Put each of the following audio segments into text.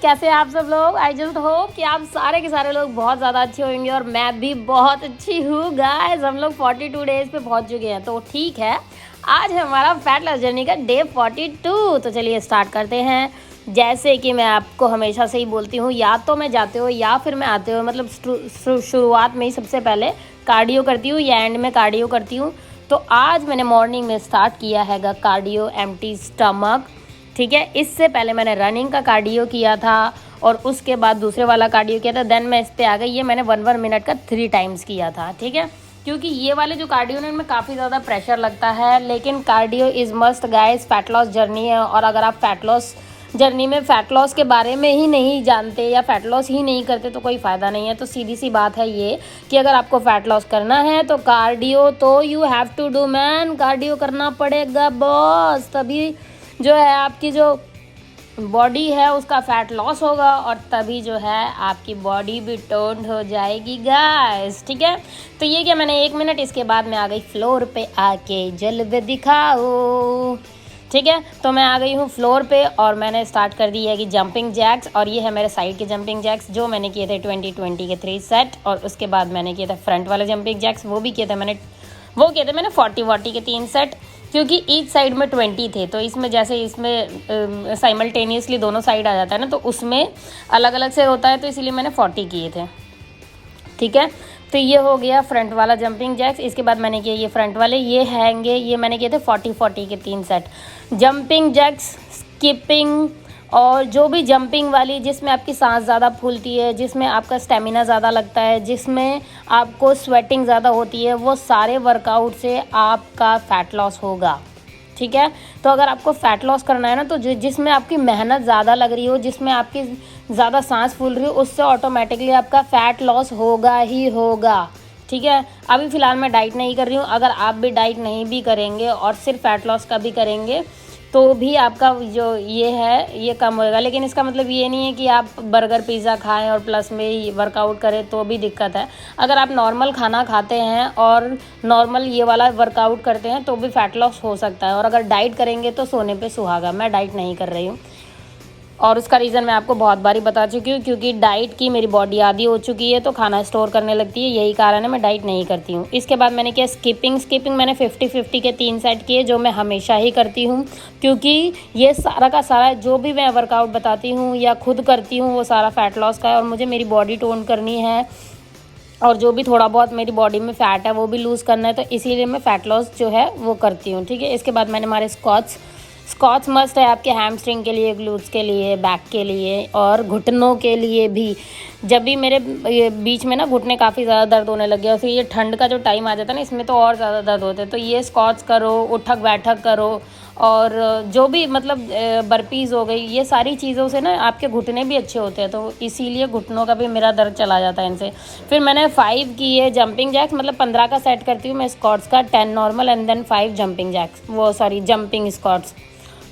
कैसे हैं आप सब लोग। आई जस्ट होप कि आप सारे के सारे लोग बहुत ज़्यादा अच्छे होंगे और मैं भी बहुत अच्छी हूँ। गाइस हम लोग 42 डेज़ पे पहुँच चुके हैं, तो ठीक है, आज है हमारा फैट लॉस जर्नी का डे 42। तो चलिए स्टार्ट करते हैं। जैसे कि मैं आपको हमेशा से ही बोलती हूँ, या तो मैं जाते हो या फिर मैं आते हो, मतलब शुरुआत में ही सबसे पहले कार्डियो करती हूँ या एंड में कार्डियो करती हूँ। तो आज मैंने मॉर्निंग में स्टार्ट किया हैगा कार्डियो एम्प्टी स्टमक, ठीक है। इससे पहले मैंने रनिंग का कार्डियो किया था और उसके बाद दूसरे वाला कार्डियो किया था। देन मैं इस पे आ गई, ये मैंने 1 मिनट का 3 टाइम्स किया था, ठीक है। क्योंकि ये वाले जो कार्डियो है इनमें काफ़ी ज़्यादा प्रेशर लगता है, लेकिन cardio is must guys. Fat loss journey है और अगर आप फैट लॉस जर्नी में फ़ैट लॉस के बारे में ही नहीं जानते या फैट लॉस ही नहीं करते तो कोई फ़ायदा नहीं है। तो सीधी सी बात है ये कि अगर आपको फ़ैट लॉस करना है तो कार्डियो तो you have to do man, cardio करना पड़ेगा बॉस। तभी जो है आपकी जो बॉडी है उसका फैट लॉस होगा और तभी जो है आपकी बॉडी भी टोन्ड हो जाएगी गाइस, ठीक है। तो ये क्या, मैंने 1 मिनट, इसके बाद मैं आ गई फ्लोर पे आके जलवे दिखाओ, ठीक है। तो मैं आ गई हूँ फ्लोर पे और मैंने स्टार्ट कर दी है कि जंपिंग जैक्स, और ये है मेरे साइड के जंपिंग जैक्स जो मैंने किए थे 20-20 के 3 सेट। और उसके बाद मैंने किए थे फ्रंट वाले जंपिंग जैक्स, वो किए थे मैंने 40-40 के 3 सेट, क्योंकि ईच साइड में 20 थे। तो इसमें जैसे इसमें साइमल्टेनियसली दोनों साइड आ जाता है ना, तो उसमें अलग अलग से होता है, तो इसीलिए मैंने 40 किए थे, ठीक है। तो ये हो गया फ्रंट वाला जंपिंग जैक्स। इसके बाद मैंने किए ये फ्रंट वाले, ये हैंगे, ये मैंने किए थे 40-40 के 3 सेट जंपिंग जैक्स, स्किपिंग और जो भी जंपिंग वाली जिसमें आपकी सांस ज़्यादा फूलती है, जिसमें आपका स्टेमिना ज़्यादा लगता है, जिसमें आपको स्वेटिंग ज़्यादा होती है, वो सारे वर्कआउट से आपका फ़ैट लॉस होगा, ठीक है। तो अगर आपको फ़ैट लॉस करना है ना, तो जिसमें आपकी मेहनत ज़्यादा लग रही हो, जिसमें आपकी ज़्यादा सांस फूल रही हो, उससे ऑटोमेटिकली आपका फ़ैट लॉस होगा ही होगा, ठीक है। अभी फ़िलहाल मैं डाइट नहीं कर रही हूँ। अगर आप भी डाइट नहीं भी करेंगे और सिर्फ फ़ैट लॉस का भी करेंगे तो भी आपका जो ये है ये कम होएगा। लेकिन इसका मतलब ये नहीं है कि आप बर्गर पिज़्ज़ा खाएं और प्लस में वर्कआउट करें तो भी दिक्कत है। अगर आप नॉर्मल खाना खाते हैं और नॉर्मल ये वाला वर्कआउट करते हैं तो भी फैट लॉस हो सकता है। और अगर डाइट करेंगे तो सोने पे सुहागा। मैं डाइट नहीं कर रही हूँ और उसका रीज़न मैं आपको बहुत बारी बता चुकी हूँ, क्योंकि डाइट की मेरी बॉडी आदी हो चुकी है तो खाना स्टोर करने लगती है, यही कारण है मैं डाइट नहीं करती हूँ। इसके बाद मैंने किया स्किपिंग मैंने 50-50 के 3 सेट किए, जो मैं हमेशा ही करती हूँ, क्योंकि ये सारा का सारा जो भी मैं वर्कआउट बताती हूँ या खुद करती हूँ वो सारा फैट लॉस का है और मुझे मेरी बॉडी टोन करनी है और जो भी थोड़ा बहुत मेरी बॉडी में फ़ैट है वो भी लूज़ करना है, तो इसीलिए मैं फ़ैट लॉस जो है वो करती हूँ, ठीक है। इसके बाद मैंने हमारे स्क्वाट्स मस्ट है आपके हैमस्ट्रिंग के लिए, ग्लूट्स के लिए, बैक के लिए और घुटनों के लिए भी। जब भी मेरे बीच में ना घुटने काफ़ी ज़्यादा दर्द होने लगे और फिर ये ठंड का जो टाइम आ जाता है ना, इसमें तो और ज़्यादा दर्द होते हैं, तो ये स्क्वाट्स करो, उठक बैठक करो और जो भी मतलब बर्पीज़ हो गई, ये सारी चीज़ों से ना आपके घुटने भी अच्छे होते हैं, तो इसीलिए घुटनों का भी मेरा दर्द चला जाता है इनसे। फिर मैंने 5 किए जंपिंग जैक्स, मतलब 15 का सेट करती हूँ मैं स्क्वाट्स का, 10 normal and then 5 jumping jacks, jumping squats,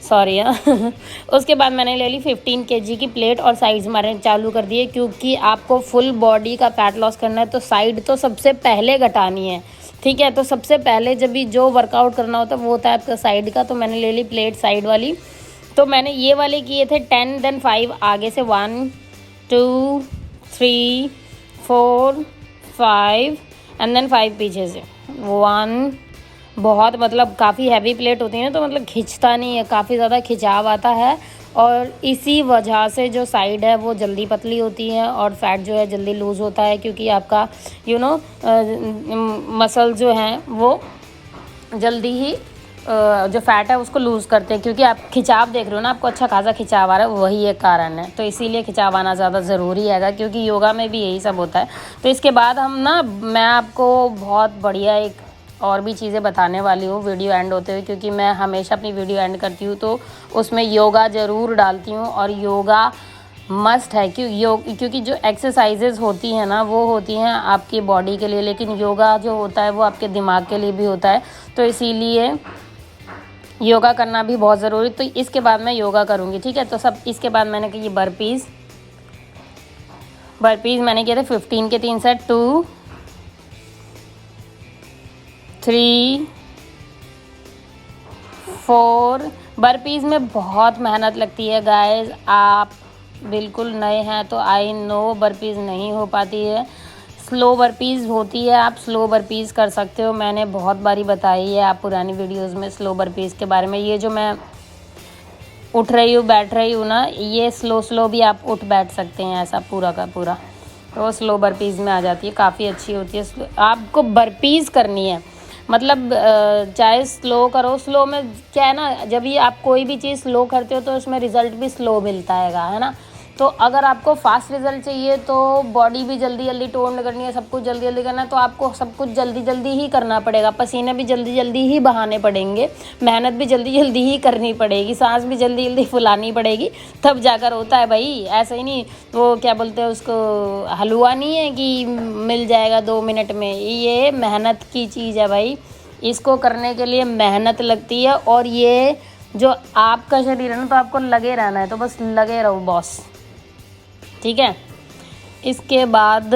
sorry हाँ। उसके बाद मैंने ले ली 15 kg की प्लेट और साइड्स मारने चालू कर दिए, क्योंकि आपको फुल बॉडी का फैट लॉस करना है तो साइड तो सबसे पहले घटानी है, ठीक है। तो सबसे पहले जब भी जो वर्कआउट करना होता है वो होता है आपका साइड का, तो मैंने ले ली प्लेट साइड वाली। तो मैंने ये वाले किए थे 10 देन 5 आगे से, 1 2 3 4 5 एंड देन 5 पीछे से 1। बहुत मतलब काफ़ी हैवी प्लेट होती है ना, तो मतलब खिंचता नहीं है, काफ़ी ज़्यादा खिंचाव आता है और इसी वजह से जो साइड है वो जल्दी पतली होती है और फैट जो है जल्दी लूज़ होता है, क्योंकि आपका मसल जो हैं वो जल्दी ही जो फैट है उसको लूज़ करते हैं, क्योंकि आप खिंचाव देख रहे हो ना, आपको अच्छा खासा खिंचाव आ रहा है, वही एक कारण है। तो इसीलिए खिंचाव आना ज़्यादा ज़रूरी है, क्योंकि योगा में भी यही सब होता है। तो इसके बाद मैं आपको बहुत बढ़िया एक और भी चीज़ें बताने वाली हूँ वीडियो एंड होते हुए, क्योंकि मैं हमेशा अपनी वीडियो एंड करती हूँ तो उसमें योगा ज़रूर डालती हूँ और योगा मस्ट है, क्योंकि जो एक्सरसाइजेज होती हैं ना वो होती हैं आपकी बॉडी के लिए, लेकिन योगा जो होता है वो आपके दिमाग के लिए भी होता है, तो इसीलिए योगा करना भी बहुत ज़रूरी। तो इसके बाद मैं योगा करूँगी, ठीक है। तो इसके बाद मैंने की बर्पीज़ मैंने किए थे 15 के 3 सेट, 2 3 4। बर्पीज़ में बहुत मेहनत लगती है गाइस, आप बिल्कुल नए हैं तो आई नो बर्पीज़ नहीं हो पाती है, स्लो बर्पीज़ होती है, आप स्लो बर्पीज़ कर सकते हो। मैंने बहुत बारी बताई है आप पुरानी वीडियोज़ में स्लो बर्पीज़ के बारे में। ये जो मैं उठ रही हूँ बैठ रही हूँ ना, ये स्लो भी आप उठ बैठ सकते हैं ऐसा पूरा का पूरा, तो स्लो बर्पीज़ में आ जाती है, काफ़ी अच्छी होती है। आपको बर्पीज़ करनी है मतलब चाहे स्लो करो, स्लो में क्या है ना, जब ये आप कोई भी चीज़ स्लो करते हो तो उसमें रिज़ल्ट भी स्लो मिलता है ना। तो अगर आपको फास्ट रिजल्ट चाहिए तो बॉडी भी जल्दी जल्दी टोन करनी है, सब कुछ जल्दी जल्दी करना है, तो आपको सब कुछ जल्दी जल्दी ही करना पड़ेगा, पसीने भी जल्दी जल्दी ही बहाने पड़ेंगे, मेहनत भी जल्दी जल्दी ही करनी पड़ेगी, सांस भी जल्दी जल्दी फुलानी पड़ेगी, तब जाकर होता है भाई। ऐसा ही नहीं, वो क्या बोलते हैं उसको, हलवा नहीं है कि मिल जाएगा 2 मिनट में, ये मेहनत की चीज़ है भाई। इसको करने के लिए मेहनत लगती है, और ये जो आपका शरीर है ना, तो आपको लगे रहना है, तो बस लगे रहो बॉस, ठीक है। इसके बाद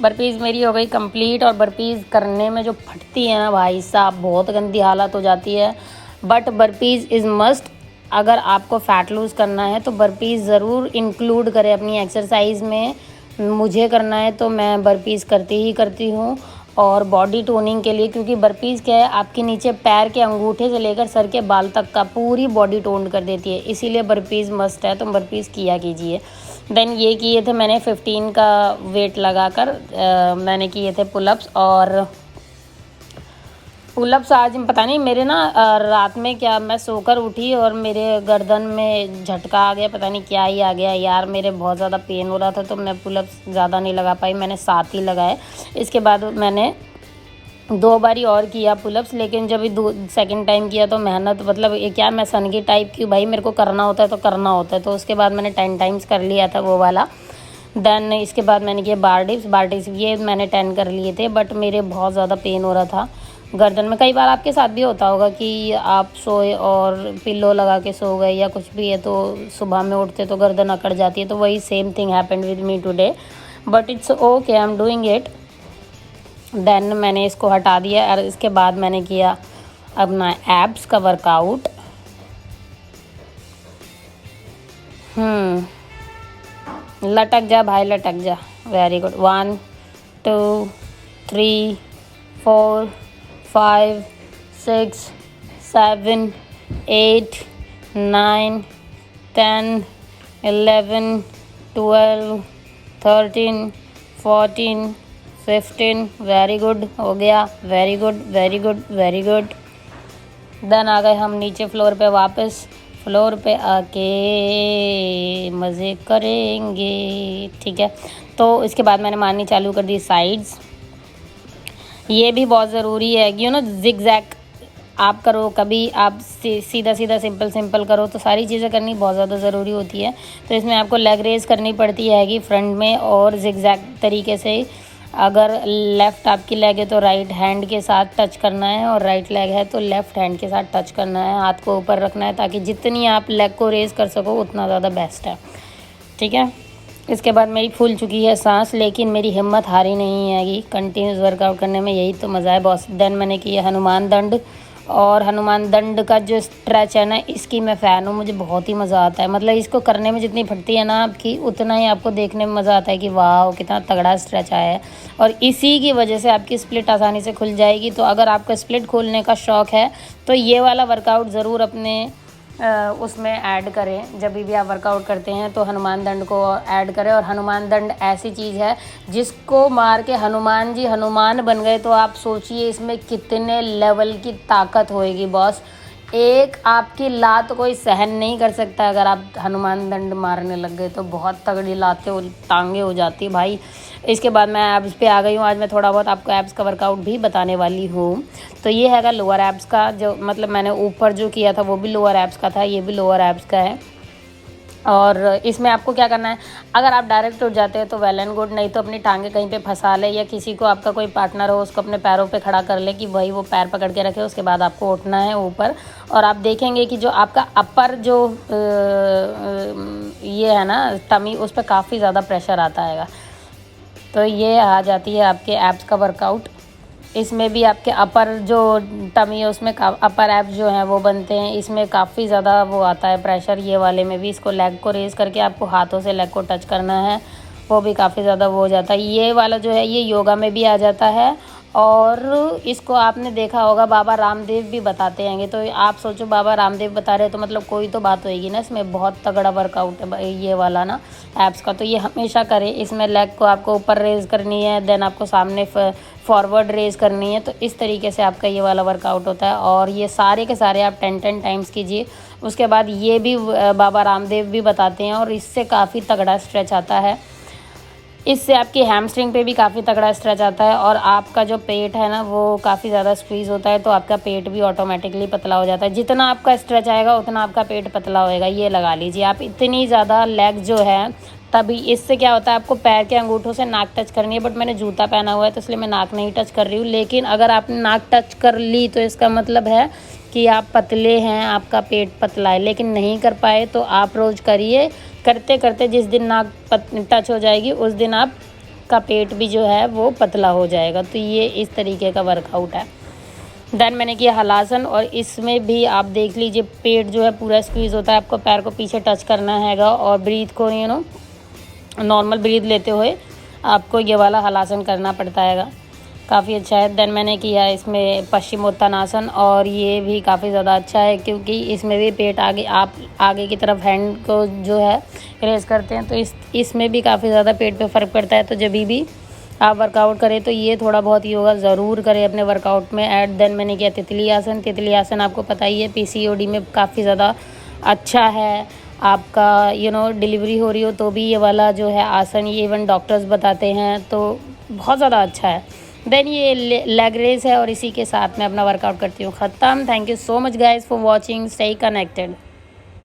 बर्पीज़ मेरी हो गई कंप्लीट, और बर्पीज़ करने में जो फटती है ना भाई साहब, बहुत गंदी हालत हो जाती है। But burpees is must. अगर आपको फ़ैट लूज़ करना है तो बर्पीज़ ज़रूर इंक्लूड करें अपनी एक्सरसाइज में। मुझे करना है तो मैं बर्पीज़ करती ही करती हूँ, और बॉडी टोनिंग के लिए, क्योंकि बर्पीज़ क्या है, आपके नीचे पैर के अंगूठे से लेकर सर के बाल तक का पूरी बॉडी टोन कर देती है, इसीलिए बर्पीज़ मस्ट है, तो बर्पीज़ किया कीजिए। देन ये किए थे मैंने 15 का वेट लगाकर, मैंने किए थे पुलअप्स। और पुलअप्स आज पता नहीं मेरे ना रात में क्या, मैं सोकर उठी और मेरे गर्दन में झटका आ गया, पता नहीं क्या ही आ गया यार, मेरे बहुत ज़्यादा पेन हो रहा था, तो मैं पुलअप्स ज़्यादा नहीं लगा पाई, मैंने 7 ही लगाए। इसके बाद मैंने 2 बारी और किया पुलअप्स, लेकिन जब सेकंड टाइम किया तो मेहनत, मतलब ये क्या, मैं सनगी टाइप की भाई, मेरे को करना होता है तो करना होता है, तो उसके बाद मैंने 10 टाइम्स कर लिया था वो वाला। देन इसके बाद मैंने किया बार डिप्स ये मैंने 10 कर लिए थे, बट मेरे बहुत ज़्यादा पेन हो रहा था गर्दन में। कई बार आपके साथ भी होता होगा कि आप सोए और पिल्लो लगा के सो गए या कुछ भी है, तो सुबह में उठते तो गर्दन अकड़ जाती है, तो वही same thing happened with me today, but it's okay, I am doing it. Then मैंने इसको हटा दिया, और इसके बाद मैंने किया अपना एब्स का वर्कआउट। लटक जा भाई, लटक जा, वेरी गुड। 1 2 3 4 5 6 7 8 9 10 11 12 13 14 15, वेरी गुड, हो गया, very good very good very good. Then आ गए हम नीचे फ्लोर पे वापस, फ्लोर पे आके मज़े करेंगे, ठीक है। तो इसके बाद मैंने मारनी चालू कर दी साइड्स। ये भी बहुत ज़रूरी है कि जिगजैग आप करो, कभी आप सीधा सीधा सिंपल करो, तो सारी चीज़ें करनी बहुत ज़्यादा ज़रूरी होती है। तो इसमें आपको लेग रेज करनी पड़ती है कि फ्रंट में, और जिगजैग तरीके से। अगर लेफ़्ट आपकी लेग है तो राइट हैंड के साथ टच करना है, और राइट लेग है तो लेफ़्ट हैंड के साथ टच करना है, हाथ को ऊपर रखना है, ताकि जितनी आप लेग को रेज़ कर सको उतना ज़्यादा बेस्ट है, ठीक है। इसके बाद मेरी फूल चुकी है सांस, लेकिन मेरी हिम्मत हारी नहीं है कि कंटिन्यूस वर्कआउट करने में, यही तो मज़ा है बॉस। देन मैंने किया हनुमान दंड, और हनुमान दंड का जो स्ट्रेच है ना, इसकी मैं फ़ैन हूँ, मुझे बहुत ही मज़ा आता है। मतलब इसको करने में जितनी फटती है ना आपकी, उतना ही आपको देखने में मज़ा आता है कि वाह कितना तगड़ा स्ट्रेच आया है, और इसी की वजह से आपकी स्प्लिट आसानी से खुल जाएगी। तो अगर आपका स्प्लिट खोलने का शौक़ है तो ये वाला वर्कआउट ज़रूर अपने उसमें ऐड करें। जब भी आप वर्कआउट करते हैं तो हनुमान दंड को ऐड करें, और हनुमान दंड ऐसी चीज़ है जिसको मार के हनुमान जी हनुमान बन गए, तो आप सोचिए इसमें कितने लेवल की ताकत होएगी बॉस। एक आपकी लात कोई सहन नहीं कर सकता, अगर आप हनुमान दंड मारने लग गए तो बहुत तगड़ी लातें टांगे हो जाती है भाई। इसके बाद मैं एब्स पे आ गई हूँ, आज मैं थोड़ा बहुत आपको एब्स का वर्कआउट भी बताने वाली हूँ। तो ये हैगा लोअर एब्स का, जो मतलब मैंने ऊपर जो किया था वो भी लोअर एब्स का था, ये भी लोअर एब्स का है। और इसमें आपको क्या करना है, अगर आप डायरेक्ट उठ जाते हैं तो वेल एंड गुड, नहीं तो अपनी टांगे कहीं पे फंसा ले, या किसी को आपका कोई पार्टनर हो उसको अपने पैरों पे खड़ा कर ले कि वही वो पैर पकड़ के रखे। उसके बाद आपको उठना है ऊपर, और आप देखेंगे कि जो आपका अपर जो ये है ना टमी, उस पर काफ़ी ज़्यादा प्रेशर आता है। तो ये आ जाती है आपके एब्स का वर्कआउट। इसमें भी आपके अपर जो टमी है उसमें अपर एब्स जो हैं वो बनते हैं। इसमें काफ़ी ज़्यादा वो आता है प्रेशर, ये वाले में भी। इसको लेग को रेज़ करके आपको हाथों से लेग को टच करना है, वो भी काफ़ी ज़्यादा वो हो जाता है। ये वाला जो है ये योगा में भी आ जाता है, और इसको आपने देखा होगा बाबा रामदेव भी बताते हैंगे। तो आप सोचो बाबा रामदेव बता रहे हैं तो मतलब कोई तो बात होएगी ना, इसमें बहुत तगड़ा वर्कआउट है ये वाला ना एब्स का। तो ये हमेशा करें। इसमें लेग को आपको ऊपर रेज़ करनी है, देन आपको सामने फॉरवर्ड रेज़ करनी है। तो इस तरीके से आपका ये वाला वर्कआउट होता है, और ये सारे के सारे आप 10 टाइम्स कीजिए। उसके बाद ये भी बाबा रामदेव भी बताते हैं, और इससे काफ़ी तगड़ा स्ट्रेच आता है। इससे आपकी हैमस्ट्रिंग पे भी काफ़ी तगड़ा स्ट्रेच आता है, और आपका जो पेट है ना वो काफ़ी ज़्यादा स्क्वीज़ होता है, तो आपका पेट भी ऑटोमेटिकली पतला हो जाता है। जितना आपका स्ट्रेच आएगा उतना आपका पेट पतला होएगा, ये लगा लीजिए आप। इतनी ज़्यादा लेग जो है, तभी इससे क्या होता है, आपको पैर के अंगूठों से नाक टच करनी है। बट मैंने जूता पहना हुआ है तो इसलिए मैं नाक नहीं टच कर रही हूँ। लेकिन अगर आपने नाक टच कर ली तो इसका मतलब है कि आप पतले हैं, आपका पेट पतला है। लेकिन नहीं कर पाए तो आप रोज़ करिए। करते करते जिस दिन नाक टच हो जाएगी उस दिन आपका पेट भी जो है वो पतला हो जाएगा। तो ये इस तरीके का वर्कआउट है। देन मैंने किया हलासन, और इसमें भी आप देख लीजिए पेट जो है पूरा स्क्वीज़ होता है। आपको पैर को पीछे टच करना हैगा, और ब्रीथ को नॉर्मल ब्रीथ लेते हुए आपको ये वाला हलासन करना पड़ता हैगा। काफ़ी अच्छा है। देन मैंने किया इसमें पश्चिमोत्तानासन, और ये भी काफ़ी ज़्यादा अच्छा है क्योंकि इसमें भी पेट आगे, आप आगे की तरफ हैंड को जो है रेज़ करते हैं, तो इसमें भी काफ़ी ज़्यादा पेट पे फ़र्क पड़ता है। तो जब भी आप वर्कआउट करें तो ये थोड़ा बहुत योगा ज़रूर करें अपने वर्कआउट में ऐड। देन मैंने किया तितली आसन। तितली आसन आपको पता ही है पीसीओडी में काफ़ी ज़्यादा अच्छा है। आपका डिलीवरी हो रही हो तो भी ये वाला जो है आसन, ये इवन डॉक्टर्स बताते हैं, तो बहुत ज़्यादा अच्छा है। देन ये लेग रेस है, और इसी के साथ मैं अपना वर्कआउट करती हूँ ख़त्म। Thank you so much guys for watching. Stay connected.